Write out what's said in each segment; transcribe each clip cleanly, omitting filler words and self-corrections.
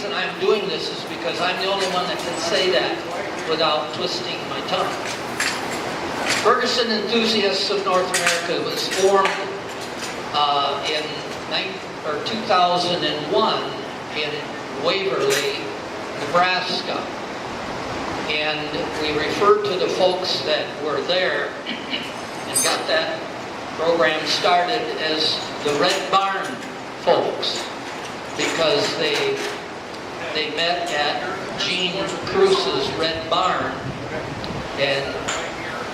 reason I'm doing this is because I'm the only one that can say that without twisting my tongue. Ferguson Enthusiasts of North America was formed in 2001 in Waverly, Nebraska. And we referred to the folks that were there and got that program started as the Red Barn folks, because they met at Gene Cruce's Red Barn. And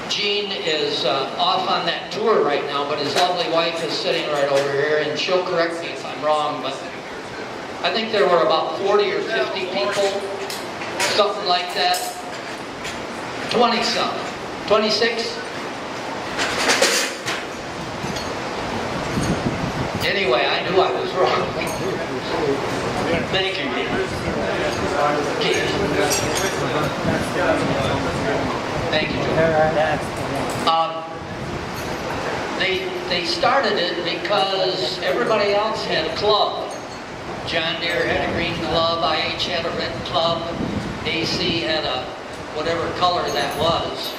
Gene is off on that tour right now, but his lovely wife is sitting right over here, and she'll correct me if I'm wrong, but I think there were about 40 or 50 people, something like that. 20-something. 26? Anyway, I knew I was wrong. Thank you. Thank you, Joe. They started it because everybody else had a club. John Deere had a green club, IH had a red club, AC had a whatever color that was.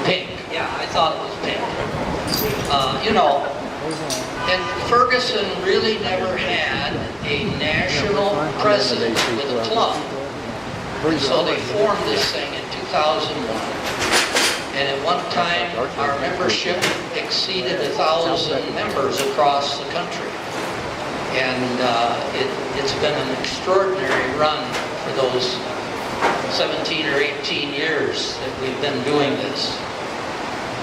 Pink. Yeah, I thought it was pink. You know, and Ferguson really never had a national president with a club. And so they formed this thing in 2001. And at one time, our membership exceeded 1,000 members across the country. And it's been an extraordinary run for those 17 or 18 years that we've been doing this.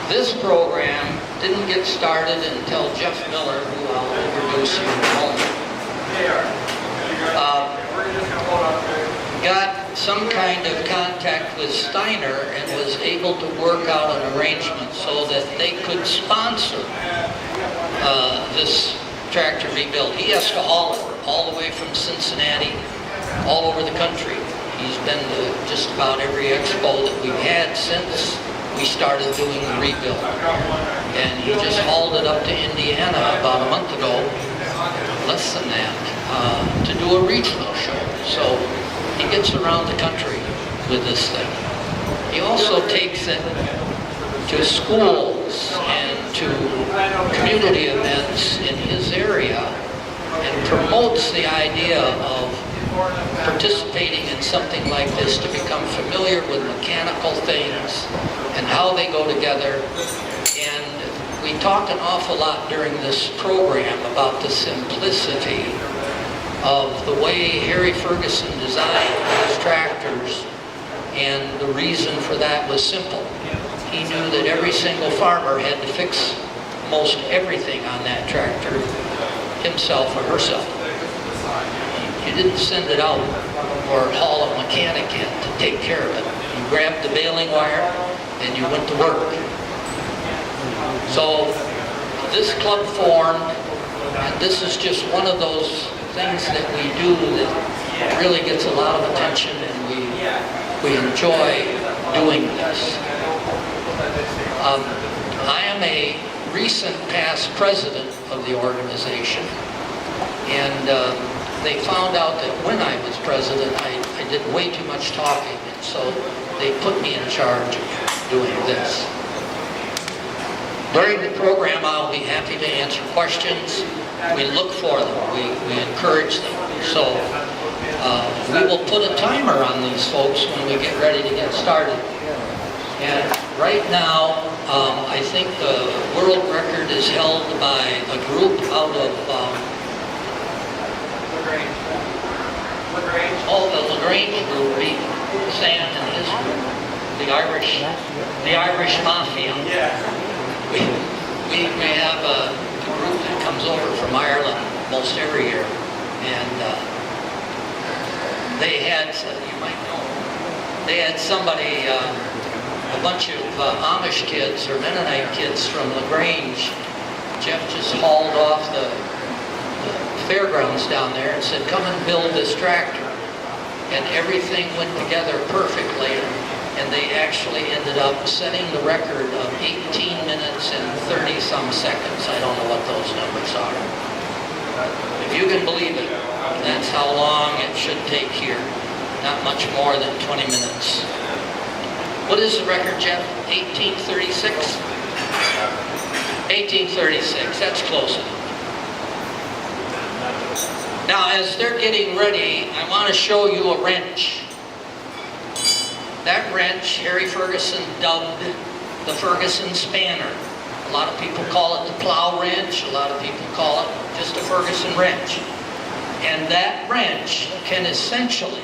This program didn't get started until Jeff Miller, who I'll introduce you in a moment, got some kind of contact with Steiner and was able to work out an arrangement so that they could sponsor this tractor rebuild. He has to haul it all the way from Cincinnati, all over the country. He's been to just about every expo that we've had since we started doing the rebuild. And he just hauled it up to Indiana about a month ago, less than that, to do a regional show. So he gets around the country with this thing. He also takes it to schools and to community events in his area and promotes the idea of participating in something like this to become familiar with mechanical things and how they go together. And we talked an awful lot during this program about the simplicity of the way Harry Ferguson designed his tractors, and the reason for that was simple. He knew that every single farmer had to fix most everything on that tractor himself or herself. You didn't send it out or haul a mechanic in to take care of it. You grabbed the baling wire and you went to work. So this club formed, and this is just one of those things that we do that really gets a lot of attention, and we enjoy doing this. I am a recent past president of the organization, and they found out that when I was president, I did way too much talking, and so they put me in charge of doing this. During the program, I'll be happy to answer questions. We look for them. We encourage them. So we will put a timer on these folks when we get ready to get started. And right now, I think the world record is held by a group out of the LaGrange group, beat Sam and his group, the Irish Mafia. We have a group that comes over from Ireland most every year, and they had, you might know, they had somebody, a bunch of Amish kids or Mennonite kids from LaGrange. Jeff just hauled off the fairgrounds down there and said, come and build this tractor. And everything went together perfectly, and they actually ended up setting the record of 18 minutes and 30-some seconds. I don't know what those numbers are. If you can believe it, that's how long it should take here. Not much more than 20 minutes. What is the record, Jeff? 1836? 1836, that's close enough. Now, as they're getting ready, I want to show you a wrench. That wrench, Harry Ferguson dubbed the Ferguson spanner. A lot of people call it the plow wrench, a lot of people call it just a Ferguson wrench. And that wrench can essentially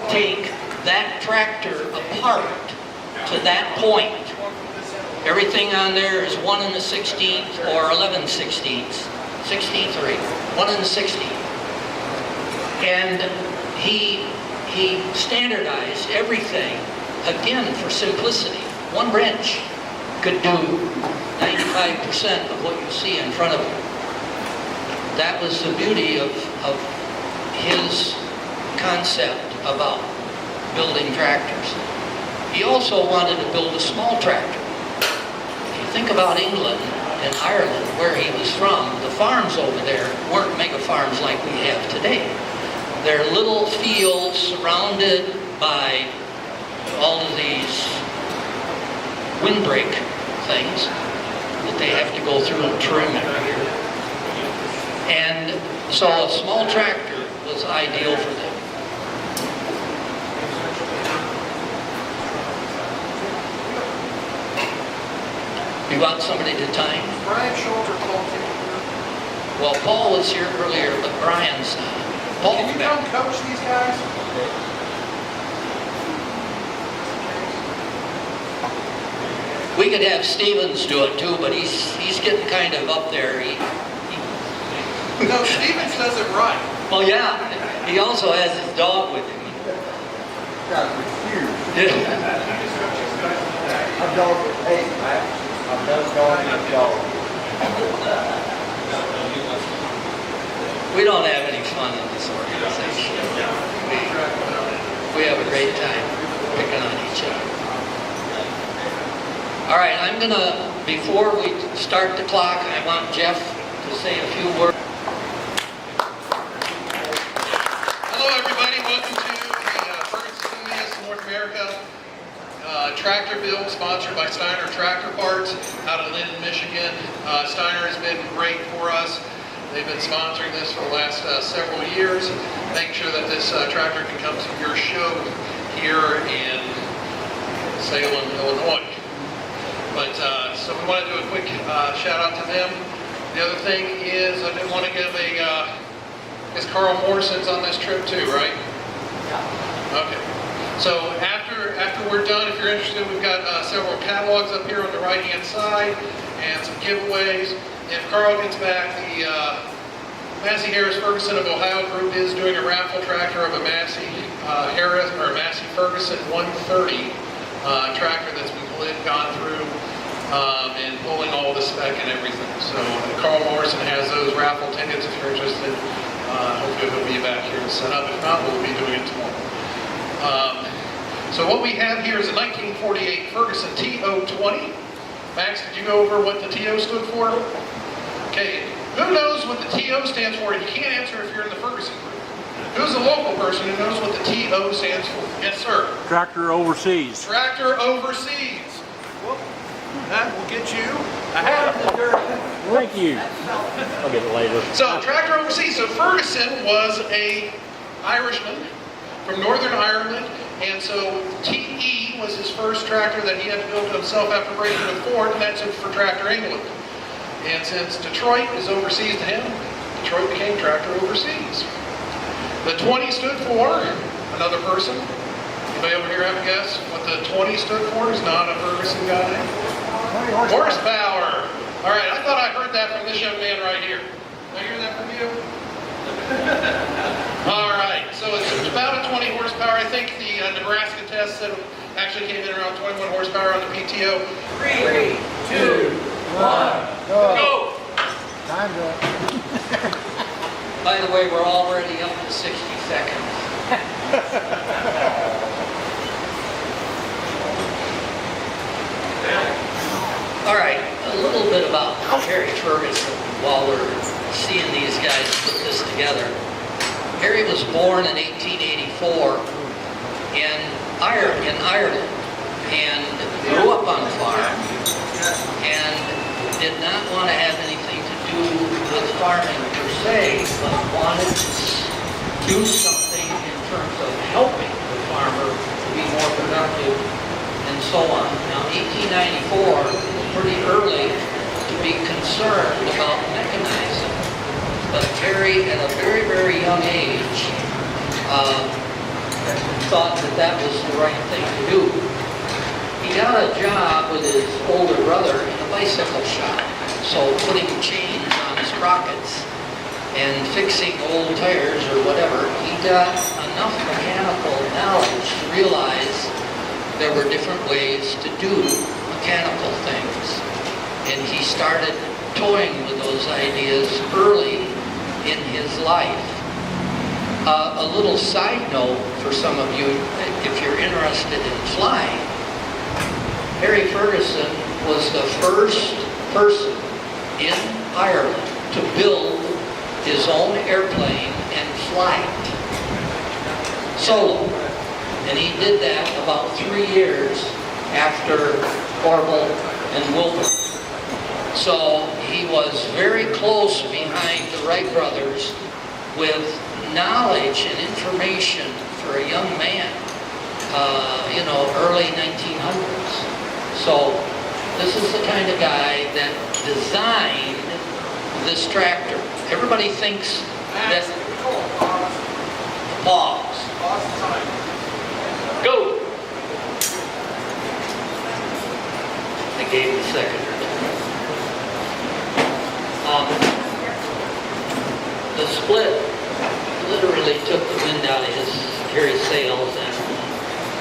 take that tractor apart to that point. Everything on there is 1 1/16 or 11/16, 16th or 8th, 1 1/16. And he standardized everything, again, for simplicity. One wrench could do 95% of what you see in front of you. That was the beauty of his concept about building tractors. He also wanted to build a small tractor. If you think about England and Ireland, where he was from, the farms over there weren't mega farms like we have today. They're little fields surrounded by all of these windbreak things that they have to go through and trim every year. And so a small tractor was ideal for them. You want somebody to time? Brian Schultz or Paul Taylor? Well, Paul was here earlier, but Brian's not. Paul, Can you come coach these guys? we could have Stevens do it too, but he's getting kind of up there. No, Stevens does it right. Well, yeah, he also has his dog with him. I'm dog with hey, Matt. I'm dog with dog. We don't have any fun in this organization. We have a great time picking on each other. All right, I'm gonna, before we start the clock, I want Jeff to say a few words. Hello, everybody. Welcome to the Ferguson Rebuild North America tractor build sponsored by Steiner Tractor Parts out of Linden, Michigan. Steiner has been great for us. They've been sponsoring this for the last several years, making sure that this tractor can come to your show here in Salem, Illinois. But so we want to do a quick shout out to them. The other thing is I did want to give a, is Carl Morrison's on this trip too, right? Yeah. Okay. So after we're done, if you're interested, we've got several catalogs up here on the right-hand side and some giveaways. If Carl gets back, the Massey Harris Ferguson of Ohio group is doing a raffle tractor of a Massey Harris or Massey Ferguson 130 tractor that's been gone through and pulling all the spec and everything. So Carl Morrison has those raffle tickets if you're interested. Hopefully he'll be back here to set up. If not, we'll be doing it tomorrow. So what we have here is a 1948 Ferguson TO20. Max, did you go over what the TO stood for? Okay, who knows what the TO stands for? You can't answer if you're in the Ferguson group. Who's a local person who knows what the TO stands for? Yes, sir. Tractor overseas. Tractor overseas. Well, that will get you ahead. Thank you. I'll get it later. So, tractor overseas. So, Ferguson was a Irishman from Northern Ireland, and so TE was his first tractor that he had to build himself after breaking with Ford, and that's for Tractor England. And since Detroit is overseas to him, Detroit became Tractor Overseas. The 20 stood for another person. Anybody over here have a guess what the 20 stood for? Is not a Ferguson guy. Horsepower. All right, I thought I heard that from this young man right here. Did I hear that from you? All right, so it's about a 20 horsepower. I think the Nebraska test said it actually came in around 21 horsepower on the PTO. 3, 2, 1, go! Time's up. By the way, we're already up to 60 seconds. All right, a little bit about Harry Ferguson while we're seeing these guys put this together. Harry was born in 1884 in Ireland and grew up on a farm and did not want to have anything to do with farming per se, but wanted to do something in terms of helping the farmer to be more productive and so on. Now, 1894 was pretty early to be concerned about mechanizing, but Harry, at a very, very young age, thought that that was the right thing to do. He got a job with his older brother in a bicycle shop, so putting chains on sprockets and fixing old tires or whatever, he got enough mechanical knowledge to realize there were different ways to do mechanical things. And he started toying with those ideas early in his life. A little side note for some of you, if you're interested in flying, Harry Ferguson was the first person in Ireland to build his own airplane and fly it solo. And he did that about 3 years after Orville and Wilbur. So he was very close behind the Wright brothers with knowledge and information for a young man, early 1900s. So this is the kind of guy that designed this tractor. Everybody thinks that... Pause. Go! I gave him a second or two. The split literally took the wind out of Harry's sails, and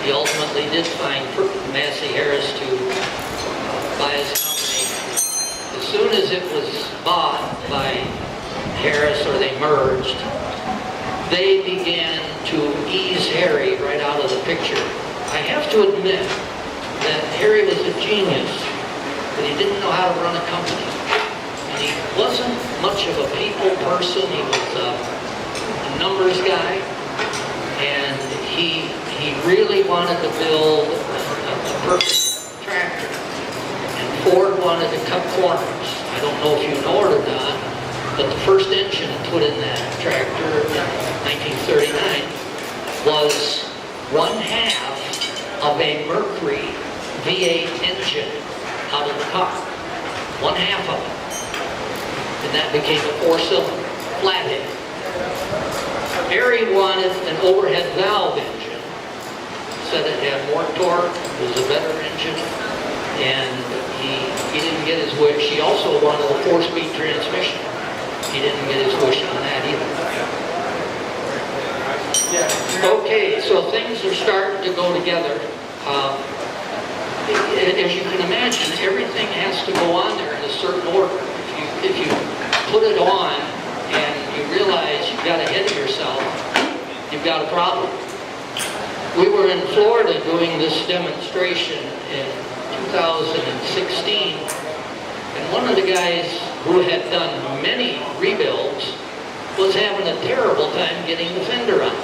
he ultimately did find Massey Harris to buy his company. As soon as it was bought by Harris, or they merged, they began to ease Harry right out of the picture. I have to admit that Harry was a genius, but he didn't know how to run a company. And he wasn't much of a people person. He was a numbers guy, and he really wanted to build a perfect tractor. And Ford wanted to cut corners. I don't know if you know it or not, but the first engine put in that tractor in 1939 was 1/2 of a Mercury V8 engine out of the car. 1/2 of it. And that became a 4-cylinder, flathead. Harry wanted an overhead valve engine. Said it had more torque, it was a better engine, and he didn't get his wish. He also wanted a 4-speed transmission. He didn't get his wish on that either. Okay, so things are starting to go together. As you can imagine, everything has to go on there in a certain order. If you put it on and you realize you've got ahead of yourself, you've got a problem. We were in Florida doing this demonstration in 2016, and one of the guys who had done many rebuilds was having a terrible time getting the fender on.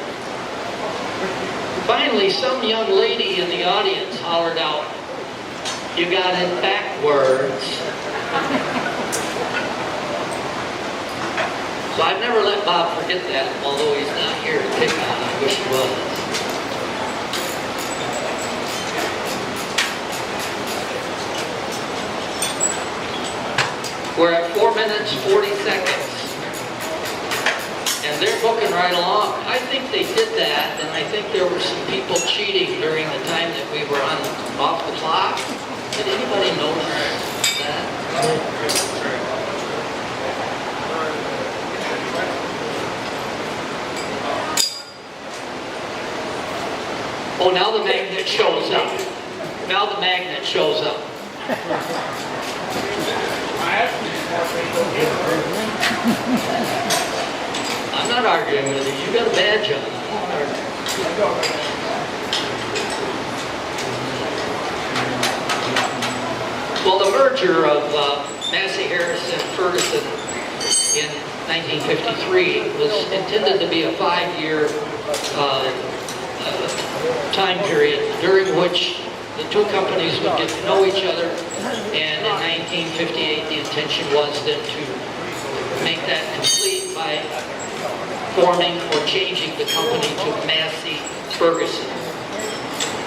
Finally, some young lady in the audience hollered out, "You got it backwards." So I've never let Bob forget that, although he's not here to pick on. I wish he was. We're at 4 minutes, 40 seconds. And they're booking right along. I think they did that, and I think there were some people cheating during the time that we were off the clock. Did anybody notice that? Oh, now the magnet shows up. Now the magnet shows up. I'm not arguing with you. You got a badge on. Well, the merger of Massey Harris and Ferguson in 1953, was intended to be a 5-year time period during which the two companies would get to know each other, and in 1958 the intention was then to make that complete by forming or changing the company to Massey Ferguson.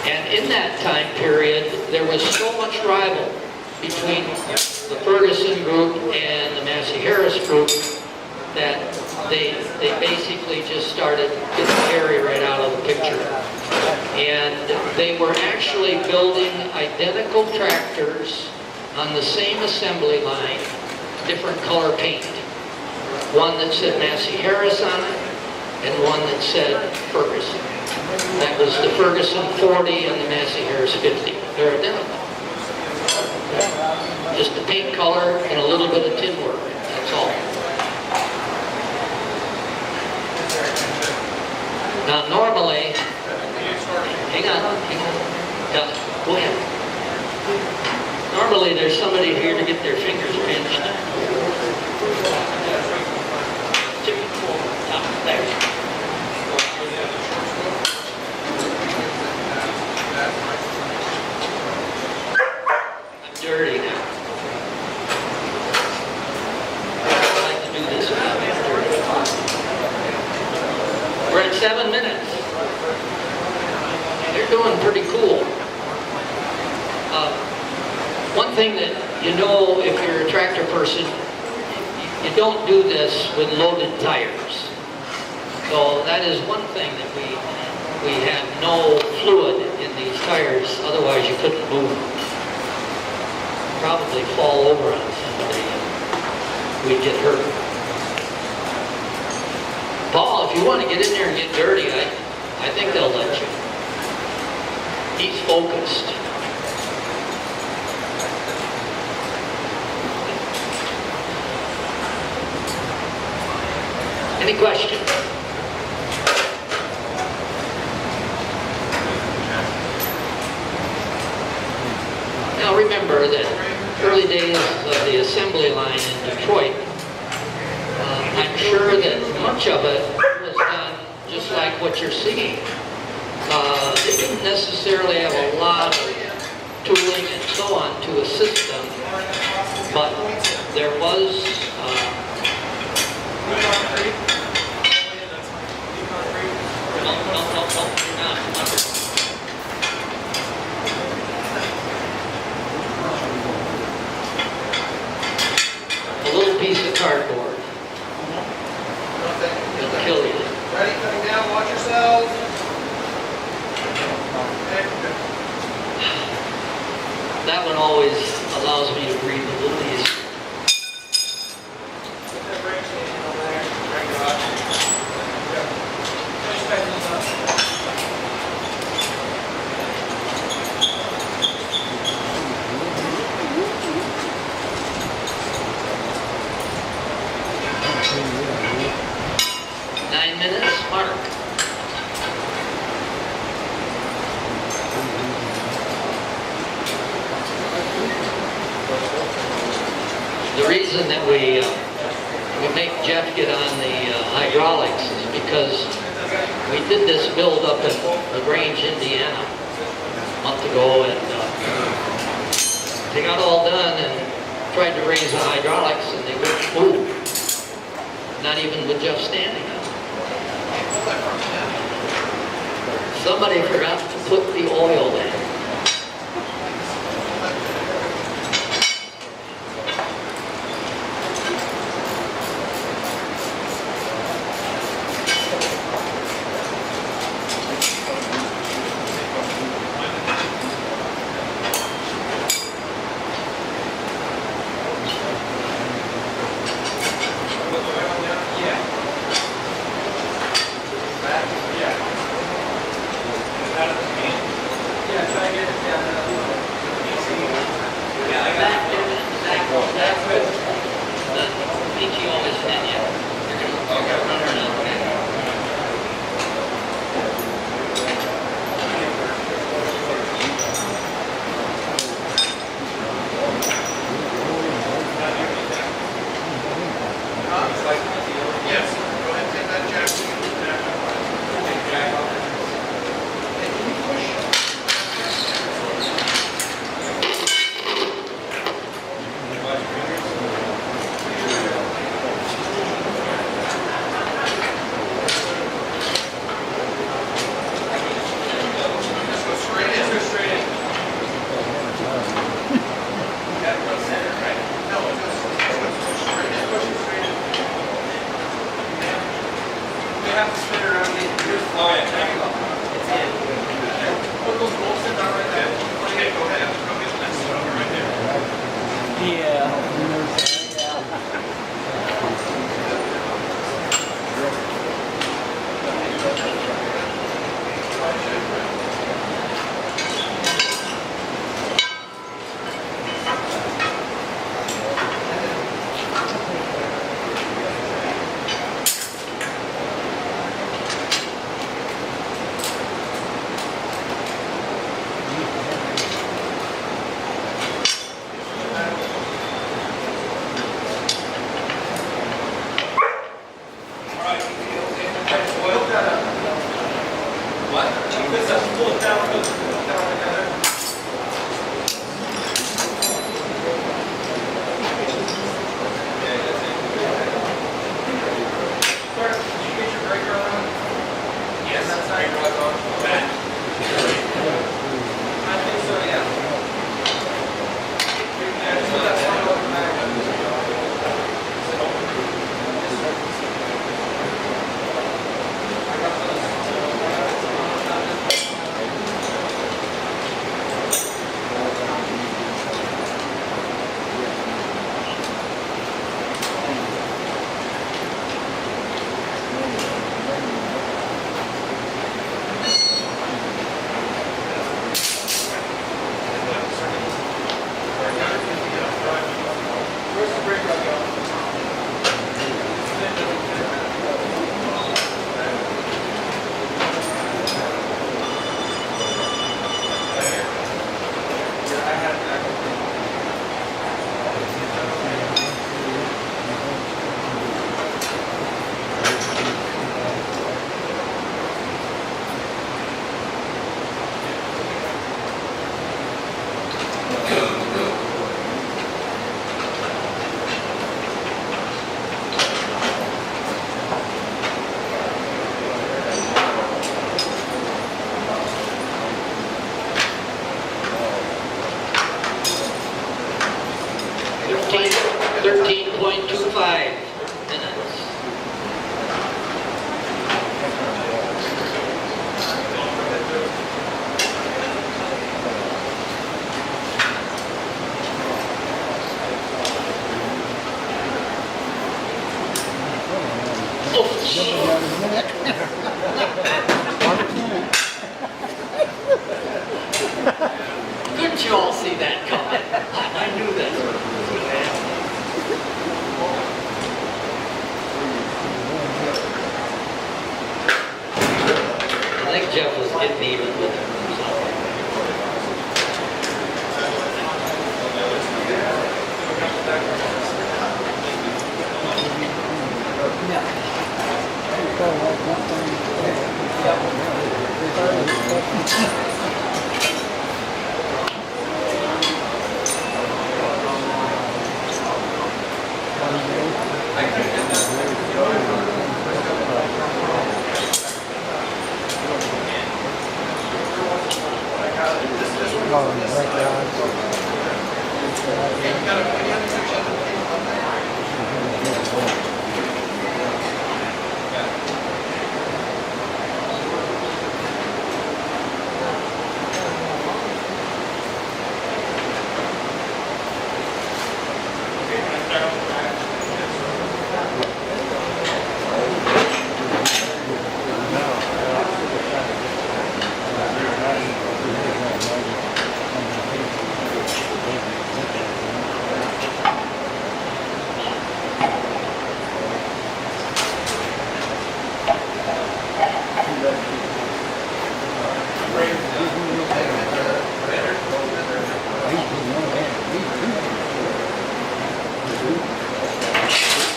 And in that time period there was so much rival between the Ferguson group and the Massey Harris group that they basically just started getting Harry right out of the picture. And they were actually building identical tractors on the same assembly line, different color paint. One that said Massey Harris on it, and one that said Ferguson. That was the Ferguson 40 and the Massey Harris 50. They're identical. Just the paint color and a little bit of tin work, that's all. Now normally, hang on. Yeah, go ahead. Normally there's somebody here to get their fingers pinched. There. I'm dirty now. I like to do this without being dirty. We're at 7 minutes. They're doing pretty cool. One thing that you know if you're a tractor person, you don't do this with loaded tires. So that is one thing that we have no fluid in these tires, otherwise you couldn't move them. Probably fall over on somebody and we'd get hurt. Paul, if you want to get in there and get dirty, I think they'll let you. He's focused. Any questions? Now remember that early days of the assembly line in Detroit, I'm sure that much of it was done just like what you're seeing. They didn't necessarily have a lot of tooling and so on to assist them, but there was a little piece of cardboard. It'll kill you. Ready, coming down, watch yourself. That one always allows me to breathe a little easier. Put that brake stand over there. There you go. Just tighten those up. 9 minutes, Mark. The reason that we make Jeff get on the hydraulics is because we did this build up in LaGrange, Indiana a month ago, and they got all done and tried to raise the hydraulics and they wouldn't move. Not even with Jeff standing on it. Somebody forgot to put the oil in. Yeah. 13.25 minutes. Couldn't you all see that coming? I knew that. I think Jeff was getting even with him or something.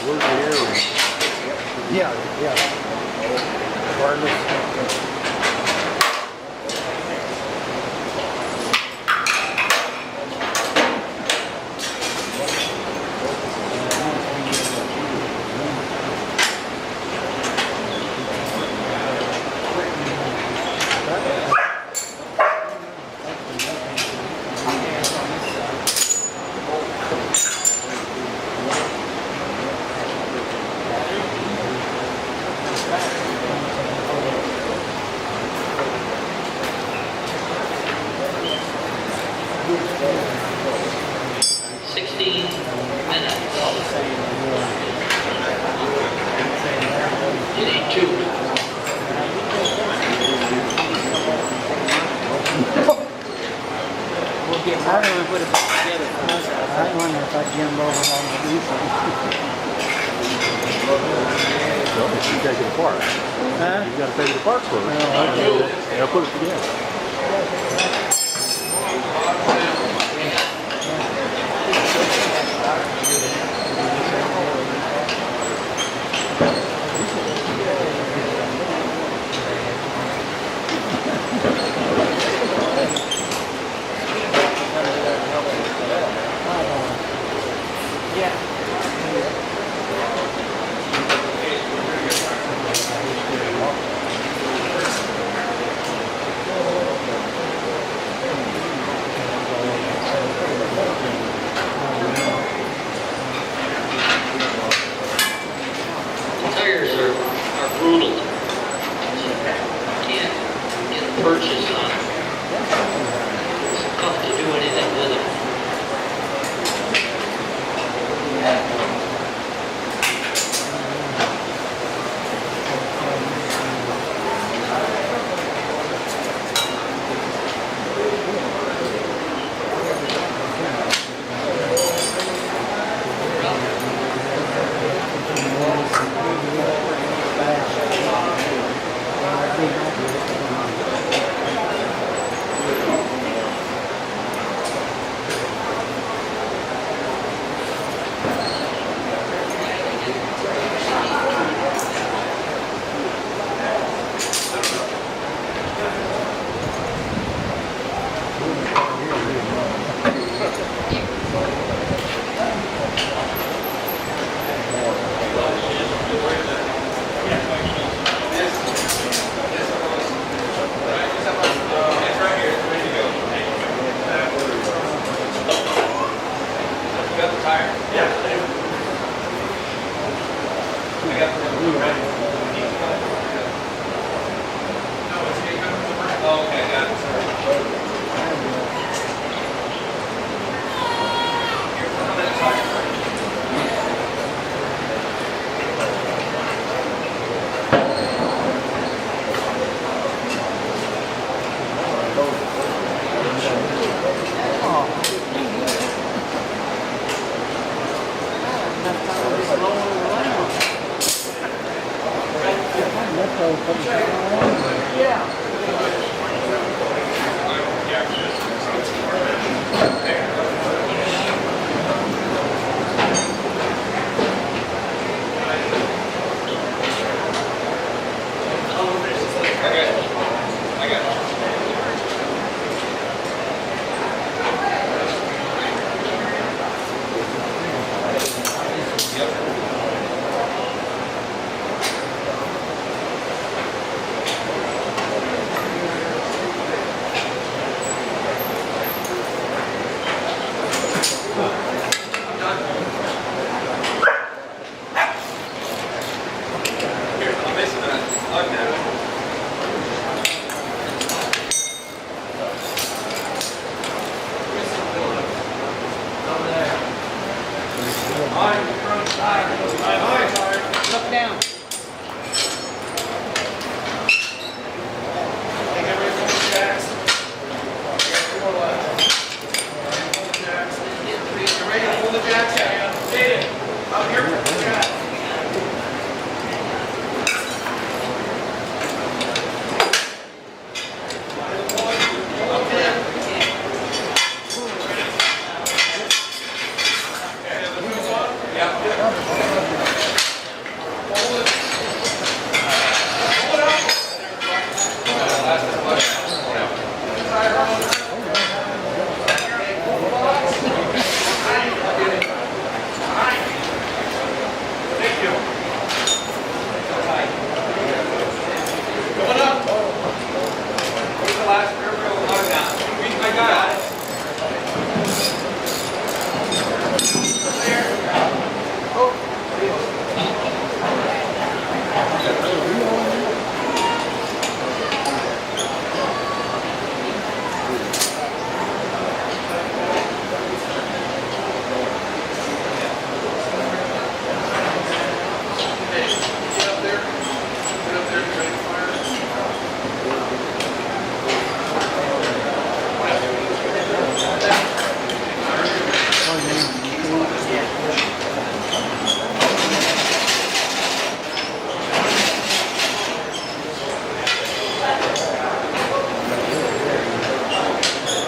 Where's the area? Yeah. Wireless. I don't know put it back together. I wonder if I'd jump over on the diesel. Well, if you take it apart, Huh? you got to take it apart first. Oh, okay. They'll put it together. The tires are brutal. Can't get a purchase on them. It's tough to do anything with them.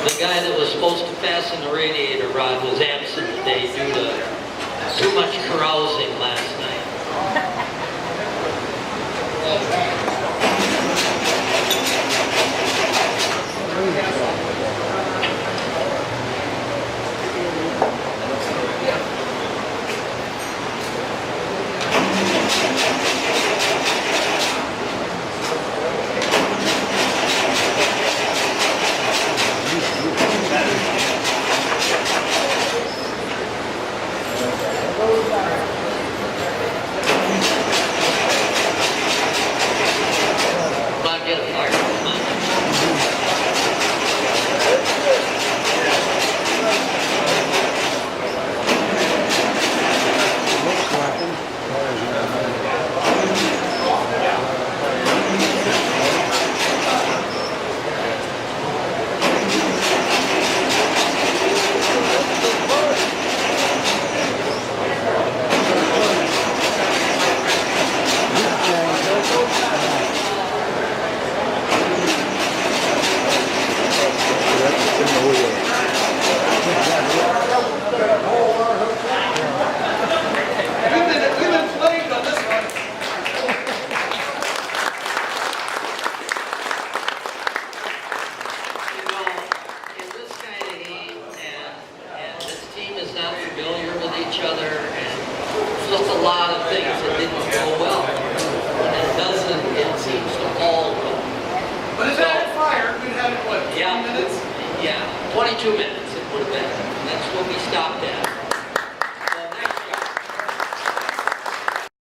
The guy that was supposed to fasten the radiator rod was absent today due to too much carousing last